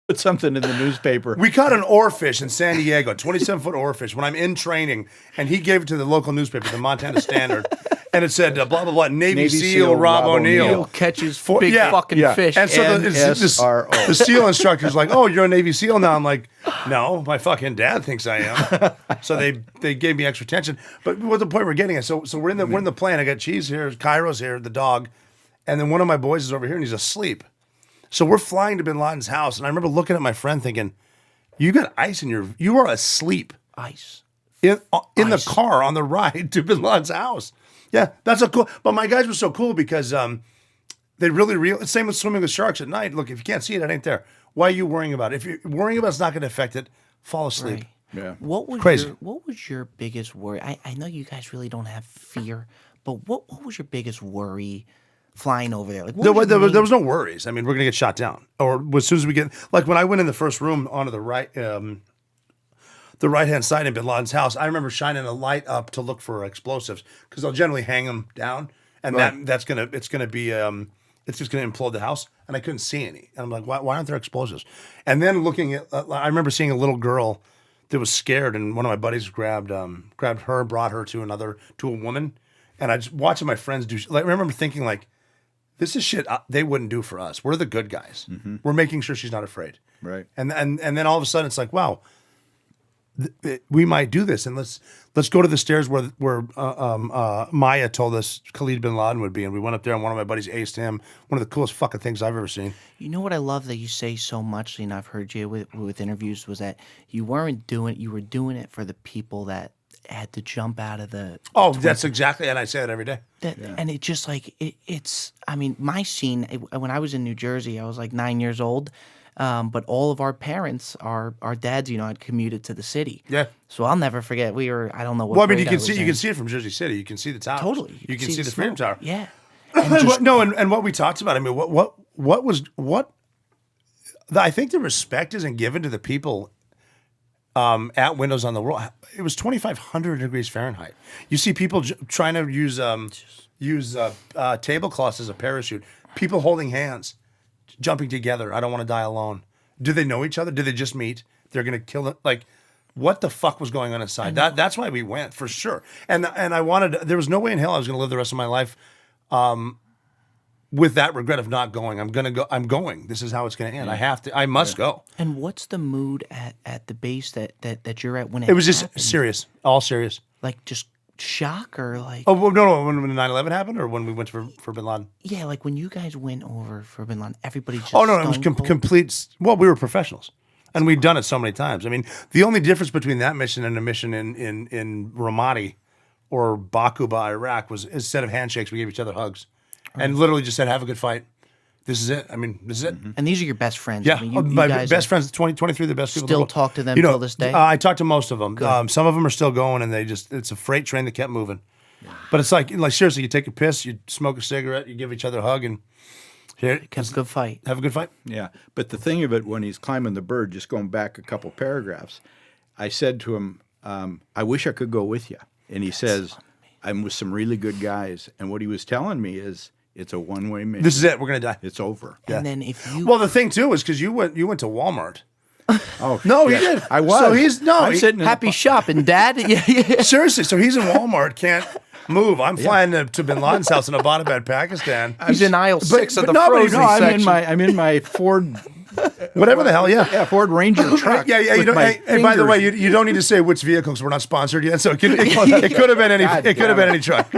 put something in the newspaper. We caught an oarfish in San Diego, 27-foot oarfish, when I'm in training, and he gave it to the local newspaper, the Montana Standard, and it said, blah, blah, blah, Navy SEAL Rob O'Neill. Catches big fucking fish. And so the SEAL instructor's like, oh, you're a Navy SEAL now? I'm like, no, my fucking dad thinks I am. So they gave me extra attention. But what the point we're getting at, so we're in the plane. I got Cheese here, Cairo's here, the dog, and then one of my boys is over here, and he's asleep. So we're flying to Bin Laden's house, and I remember looking at my friend thinking, you got ice in you are asleep. Ice. In the car on the ride to Bin Laden's house. Yeah, that's a cool. But my guys were so cool because they really same with swimming with sharks at night. Look, if you can't see it, it ain't there. Why are you worrying about it? If you're worrying about it's not going to affect it, fall asleep. Right. Yeah. What was Crazy. What was your biggest worry? I know you guys really don't have fear, but what was your biggest worry flying over there? Like, There was no worries. I mean, we're going to get shot down. Or as soon as we get, like when I went in the first room onto the right-hand side in Bin Laden's house, I remember shining a light up to look for explosives because they'll generally hang them down, and it's just gonna implode the house. And I couldn't see any, and I'm like, why aren't there explosives? And then looking at, I remember seeing a little girl that was scared, and one of my buddies grabbed her, brought her to a woman, and I just watching my friends do. Like, I remember thinking like, this is shit they wouldn't do for us. We're the good guys. Mm-hmm. We're making sure she's not afraid. Right. And then all of a sudden it's like, wow, we might do this, and let's go to the stairs where Maya told us Khalid bin Laden would be, and we went up there, and one of my buddies aced him. One of the coolest fucking things I've ever seen. You know what I love that you say so much, and I've heard you with interviews, was that you were doing it for the people that had to jump out of the. Oh, that's exactly, and I say it every day. And it just like it's. I mean, my scene when I was in New Jersey, I was like 9 years old. But all of our parents, our dads, had commuted to the city. Yeah. So I'll never forget. We were, I don't know what. Well, I mean, you can see it from Jersey City. You can see the towers. Totally. You can see the Freedom Tower. Yeah. And what we talked about. I mean, I think the respect isn't given to the people at Windows on the World. It was 2,500 degrees Fahrenheit. You see people trying to use tablecloths as a parachute. People holding hands. Jumping together. I don't want to die alone. Do they know each other? Do they just meet? They're going to kill them. Like, what the fuck was going on inside? That's why we went, for sure. And I wanted, there was no way in hell I was going to live the rest of my life with that regret of not going. I'm going to go. I'm going. This is how it's going to end. I must go. And what's the mood at the base that you're at when it was just serious, all serious. Like just shock or like? Oh, well, no, when the 9/11 happened or when we went for Bin Laden? Yeah, like when you guys went over for Bin Laden, everybody just. Oh, no, it was complete. Well, we were professionals. And we'd done it so many times. I mean, the only difference between that mission and a mission in Ramadi or Bakuba, Iraq, was instead of handshakes, we gave each other hugs. Right. And literally just said, have a good fight. This is it. I mean, this is it. Mm-hmm. And these are your best friends. Yeah, I mean, you my guys best friends, 23 of the best people. Still talk to them till this day? I talk to most of them. Some of them are still going, and it's a freight train that kept moving. Yeah. But it's like seriously, you take a piss, you smoke a cigarette, you give each other a hug, and have a good fight. Have a good fight. Yeah. But the thing of it, when he's climbing the bird, just going back a couple paragraphs, I said to him, I wish I could go with you. And he says, I'm with some really good guys. And what he was telling me is, it's a one-way mission. This is it. We're going to die. It's over. And then if you... Well, the thing, too, is because you went to Walmart. Oh, no, he did. I was. So he's... No, sitting happy shopping, Dad. Yeah. Seriously. So he's in Walmart, can't move. I'm flying to Bin Laden's house in Abbottabad, Pakistan. He's in aisle 6 of the frozen section. I'm in my Ford... Whatever the hell, yeah. Yeah, Ford Ranger truck. Yeah. And by the way, you don't need to say which vehicle because we're not sponsored yet. So it could have been any truck.